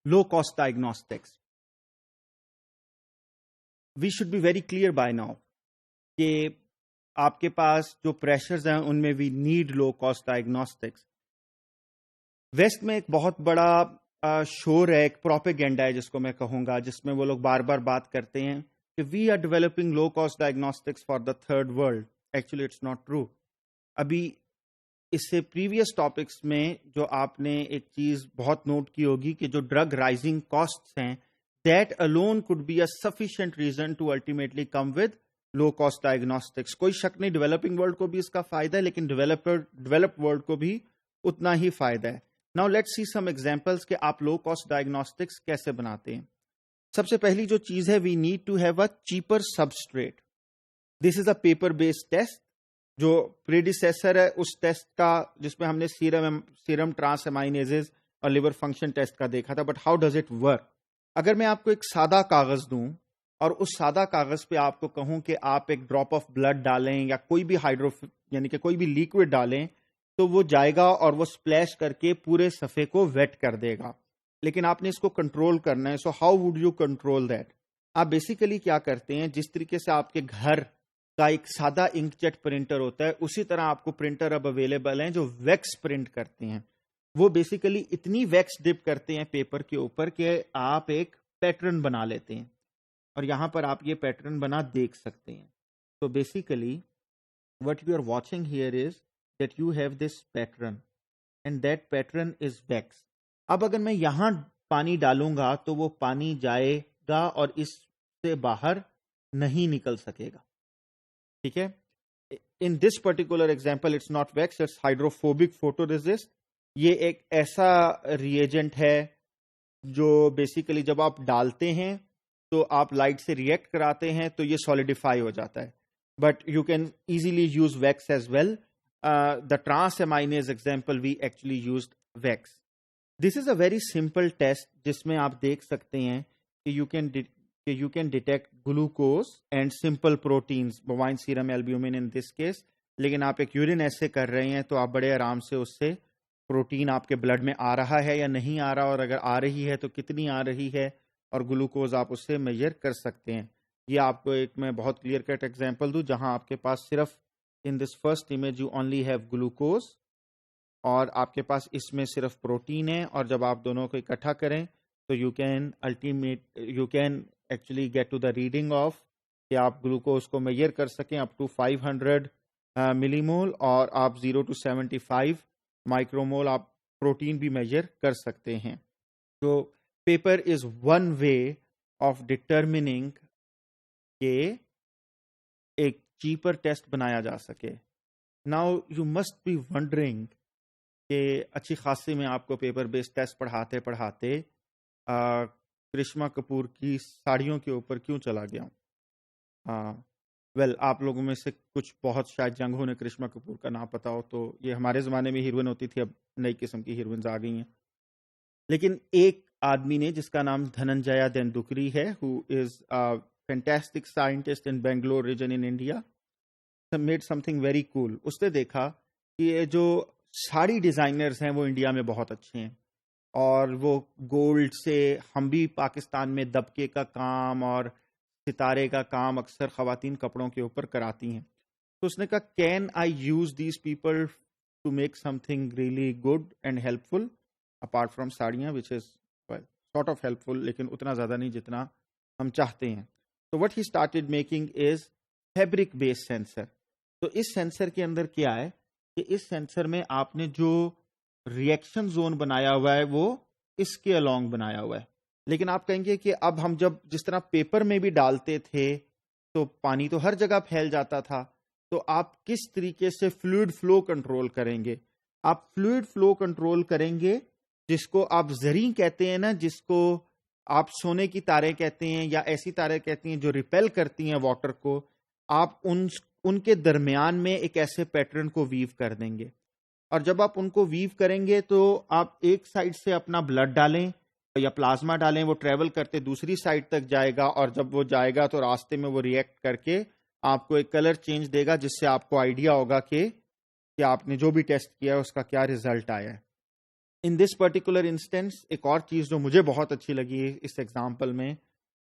low cost diagnostics. We should be very clear by now کہ آپ کے پاس جو پریشرز ہیں ان میں we need low cost diagnostics. West میں ایک بہت بڑا شور ہے, ایک پروپیگینڈا ہے جس کو میں کہوں گا, جس میں وہ لوگ بار بار بات کرتے ہیں کہ we are developing low cost diagnostics for the third world. Actually it's not true. ابھی اس سے پریویس ٹاپکس میں جو آپ نے ایک چیز بہت نوٹ کی ہوگی کہ جو ڈرگ رائزنگ کاسٹس ہیں, that alone could be a sufficient reason to ultimately come with low cost diagnostics. کوئی شک نہیں, ڈیولپنگ ورلڈ کو بھی اس کا فائدہ ہے, لیکن ڈیولپڈ ورلڈ کو بھی اتنا ہی فائدہ ہے. Now let's see some examples کہ آپ لو کاسٹ ڈائگنوسٹکس کیسے بناتے ہیں. سب سے پہلی جو چیز ہے, we need to have a cheaper substrate. This is a paper based test جو پریڈیسیسر ہے اس ٹیسٹ کا جس میں ہم نے سیرم ٹرانس امائنیزز اور لیور فنکشن ٹیسٹ کا دیکھا تھا. But how does it work? اگر میں آپ کو ایک سادہ کاغذ دوں اور اس سادہ کاغذ پہ آپ کو کہوں کہ آپ ایک ڈراپ آف بلڈ ڈالیں یا کوئی بھی یعنی کہ کوئی بھی لیکوڈ ڈالیں, تو وہ جائے گا اور وہ سپلیش کر کے پورے صفحے کو ویٹ کر دے گا. لیکن آپ نے اس کو کنٹرول کرنا ہے. So how would you control that? آپ بیسیکلی کیا کرتے ہیں, جس طریقے سے آپ کے گھر کا ایک سادہ انک جیٹ پرنٹر ہوتا ہے, اسی طرح آپ کو پرنٹر اب اویلیبل ہیں جو ویکس پرنٹ کرتے ہیں. وہ بیسیکلی اتنی ویکس ڈپ کرتے ہیں پیپر کے اوپر کہ آپ ایک پیٹرن بنا لیتے ہیں, اور یہاں پر آپ یہ پیٹرن بنا دیکھ سکتے ہیں. تو basically what you are watching here is that you have this pattern and that pattern is wax. اب اگر میں یہاں پانی ڈالوں گا تو وہ پانی جائے گا اور اس سے باہر نہیں نکل سکے گا. ٹھیک ہے. In this particular example it's not wax, it's hydrophobic photoresist. یہ ایک ایسا ری ایجنٹ ہے جو بیسیکلی جب آپ ڈالتے ہیں تو آپ لائٹ سے ریئیکٹ کراتے ہیں تو یہ سالیڈیفائی ہو جاتا ہے. But you can easily use wax as well. The transaminase example we actually used wax. This is a very simple test جس میں آپ دیکھ سکتے ہیں کہ you can detect glucose and simple proteins, bovine serum albumin in this case. لیکن آپ ایک یورین ایسے کر رہے ہیں تو آپ بڑے آرام سے اس سے پروٹین آپ کے بلڈ میں آ رہا ہے یا نہیں آ رہا, اور اگر آ رہی ہے تو کتنی آ رہی ہے, اور گلوکوز آپ اس سے میجر کر سکتے ہیں. یہ آپ کو ایک میں بہت کلیئر کٹ ایگزامپل دوں جہاں آپ کے پاس صرف in this first image you only have glucose, اور آپ کے پاس اس میں صرف پروٹین ہے, اور جب آپ دونوں کو اکٹھا کریں تو you can actually get to the reading of کہ آپ گلوکوز کو میجر کر سکیں اپ ٹو 500 ملی مول, اور آپ 0 to 75 مائکرو مول آپ پروٹین بھی میجر کر سکتے ہیں. تو paper is one way of determining کہ ایک چیپر ٹیسٹ بنایا جا سکے. Now you must be wondering کہ اچھی خاصی میں آپ کو پیپر بیسڈ ٹیسٹ پڑھاتے پڑھاتے کرشما کپور کی ساڑیوں کے اوپر کیوں چلا گیا ہوں. ویل آپ لوگوں میں سے کچھ بہت شاید جنگوں نے کرشما کپور کا نام پتا ہو, تو یہ ہمارے زمانے میں ہیروئن ہوتی تھی, اب نئی قسم کی ہیروئنز آ گئی ہیں. لیکن ایک آدمی نے جس کا نام دھننجیا دندکری ہے, who is a fantastic scientist in Bangalore region in India, made something very cool. اس نے دیکھا کہ یہ جو ساڑی ڈیزائنرز ہیں وہ انڈیا میں بہت اچھے ہیں, اور وہ گولڈ سے, ہم بھی پاکستان میں دبکے کا کام اور ستارے کا کام اکثر خواتین کپڑوں کے اوپر کراتی ہیں. تو اس نے کہا can I use these people to make something really good and helpful apart from ساڑیاں, which is sort of helpful, لیکن اتنا زیادہ نہیں جتنا ہم چاہتے ہیں. تو what he started making is fabric base sensor. تو اس سینسر کے اندر کیا ہے کہ اس سینسر میں آپ نے جو ریئیکشن زون بنایا ہوا ہے وہ اس کے along بنایا ہوا ہے. لیکن آپ کہیں گے کہ اب ہم جس طرح پیپر میں بھی ڈالتے تھے تو پانی تو ہر جگہ پھیل جاتا تھا, تو آپ کس طریقے سے فلوئڈ فلو کنٹرول کریں گے؟ آپ فلوئڈ فلو کنٹرول کریں گے جس کو آپ زریں کہتے ہیں نا, جس کو آپ سونے کی تاریں کہتے ہیں یا ایسی تاریں کہتی ہیں جو ریپیل کرتی ہیں واٹر کو. آپ ان کے درمیان میں ایک ایسے پیٹرن کو ویو کر دیں گے, اور جب آپ ان کو ویو کریں گے تو آپ ایک سائڈ سے اپنا بلڈ ڈالیں یا پلازما ڈالیں, وہ ٹریول کرتے دوسری سائڈ تک جائے گا, اور جب وہ جائے گا تو راستے میں وہ ریئیکٹ کر کے آپ کو ایک کلر چینج دے گا, جس سے آپ کو آئیڈیا ہوگا کہ آپ نے جو بھی ٹیسٹ کیا ہے اس کا کیا ریزلٹ آیا ہے. ان دس پرٹیکولر انسٹینس ایک اور چیز جو مجھے بہت اچھی لگی اس ایگزامپل میں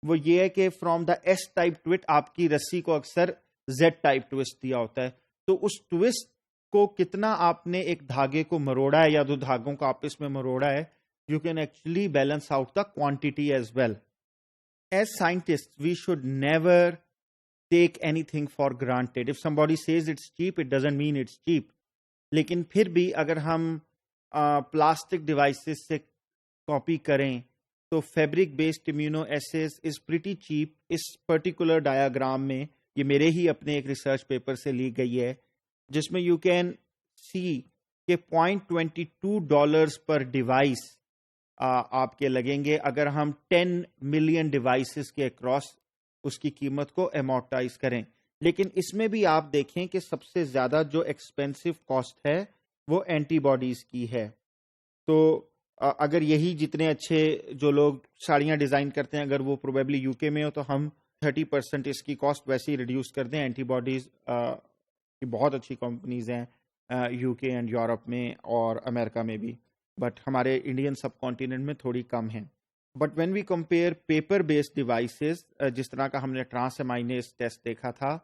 وہ یہ ہے کہ فرام دا ایس ٹائپ ٹوٹ آپ کی رسی کو اکثر زیڈ ٹائپ ٹوسٹ دیا ہوتا ہے، تو اس ٹوسٹ کو کتنا آپ نے ایک دھاگے کو مروڑا ہے یا دو دھاگوں کو آپس میں مروڑا ہے، you can actually balance out the quantity as well. As scientist we should never take anything for granted. If somebody says it's cheap it doesn't mean it's cheap. لیکن پھر بھی اگر ہم پلاسٹک ڈیوائسز سے copy کریں تو fabric based immunoassays is pretty cheap. اس particular diagram میں یہ میرے ہی اپنے ایک ریسرچ پیپر سے لی گئی ہے جس میں یو کین سی کہ $0.22 پر ڈیوائس آپ کے لگیں گے اگر ہم 10 ملین ڈیوائسز کے اکراس اس کی قیمت کو امورٹائز کریں. لیکن اس میں بھی آپ دیکھیں کہ سب سے زیادہ جو ایکسپینسو کاسٹ ہے وہ اینٹی باڈیز کی ہے. تو اگر یہی جتنے اچھے جو لوگ ساڑیاں ڈیزائن کرتے ہیں اگر وہ پروبیبلی یو کے میں ہو تو ہم 30% اس کی کاسٹ ویسے ہی ریڈیوس کر دیں. اینٹی باڈیز کی بہت اچھی کمپنیز ہیں یو کے اینڈ یورپ میں اور امریکہ میں بھی، بٹ ہمارے انڈین سب کانٹیننٹ میں تھوڑی کم ہیں. But when we compare paper based devices جس طرح کا ہم نے ٹرانس امائنیز ٹیسٹ دیکھا تھا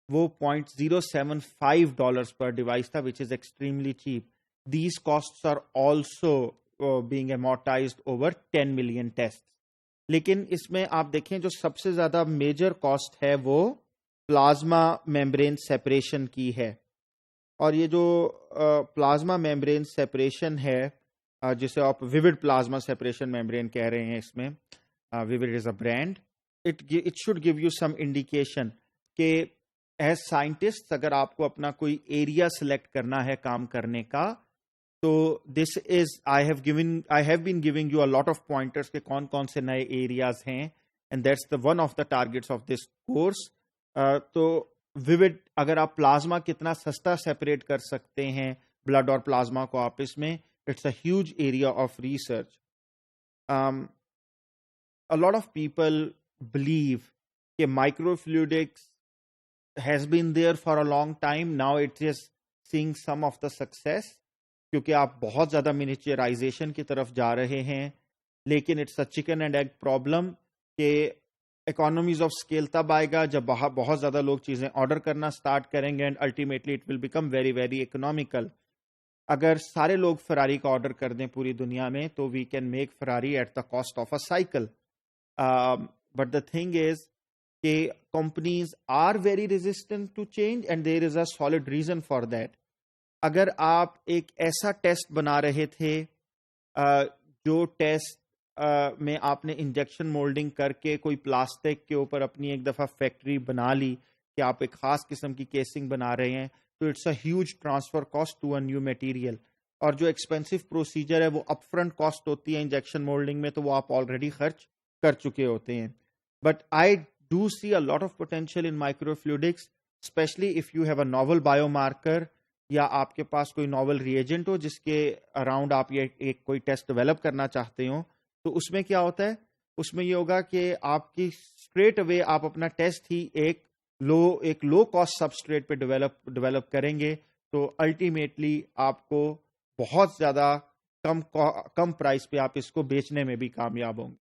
وہ $0.075 پر ڈیوائس تھا which is extremely cheap. These costs are also being amortized over 10 million tests. لیکن اس میں آپ دیکھیں جو سب سے زیادہ میجر کاسٹ ہے وہ پلازما میمبرین سیپریشن کی ہے. اور یہ جو پلازما میمبرین سیپریشن ہے جسے آپ ویوڈ پلازما سیپریشن میمبرین کہہ رہے ہیں، اس میں viewed as a brand. It should give you some indication کہ ایز سائنٹسٹ اگر آپ کو اپنا کوئی ایریا سلیکٹ کرنا ہے کام کرنے کا تو this is I have been giving you a lot of pointers کہ کون کون سے نئے ایریاز ہیں and that's the one of the targets of this course. تو ویوڈ اگر آپ پلازما کتنا سستا سیپریٹ کر سکتے ہیں بلڈ اور پلازما کو آپس میں، it's a huge area of research. a lot of people believe کہ microfluidics has been there for a long time. Now it is seeing some of the success کیونکہ آپ بہت زیادہ منیچرائزیشن کی طرف جا رہے ہیں. لیکن it's a chicken and egg problem کہ اکانومیز آف اسکیل تب آئے گا جب بہت زیادہ لوگ چیزیں آرڈر کرنا اسٹارٹ کریں گے and ultimately it will become very very economical. اگر سارے لوگ فراری کا آرڈر کر دیں پوری دنیا میں تو we can make Ferrari at the cost of a cycle. But the thing is کہ companies are very resistant to change and there is a solid reason for that. اگر آپ ایک ایسا ٹیسٹ بنا رہے تھے جو ٹیسٹ میں آپ نے انجیکشن مولڈنگ کر کے کوئی پلاسٹک کے اوپر اپنی ایک دفعہ فیکٹری بنا لی کہ آپ ایک خاص قسم کی کیسنگ بنا رہے ہیں، تو it's a huge transfer cost to a new material. اور جو ایکسپینسو پروسیجر ہے وہ اپ فرنٹ کاسٹ ہوتی ہے انجیکشن مولڈنگ میں، تو وہ آپ آلریڈی خرچ کر چکے ہوتے ہیں. But I do see a lot of potential in microfluidics especially if you have a novel biomarker یا آپ کے پاس کوئی ناول ری ایجنٹ ہو جس کے اراؤنڈ آپ یہ ایک کوئی ٹیسٹ ڈیولپ کرنا چاہتے ہو. تو اس میں کیا ہوتا ہے، اس میں یہ ہوگا کہ آپ کی اسٹریٹ اوے آپ اپنا ٹیسٹ ہی ایک لو کاسٹ سبسٹریٹ پہ ڈیولپ کریں گے، تو الٹیمیٹلی آپ کو بہت زیادہ کم پرائس پہ آپ اس کو بیچنے میں بھی کامیاب ہوں گے.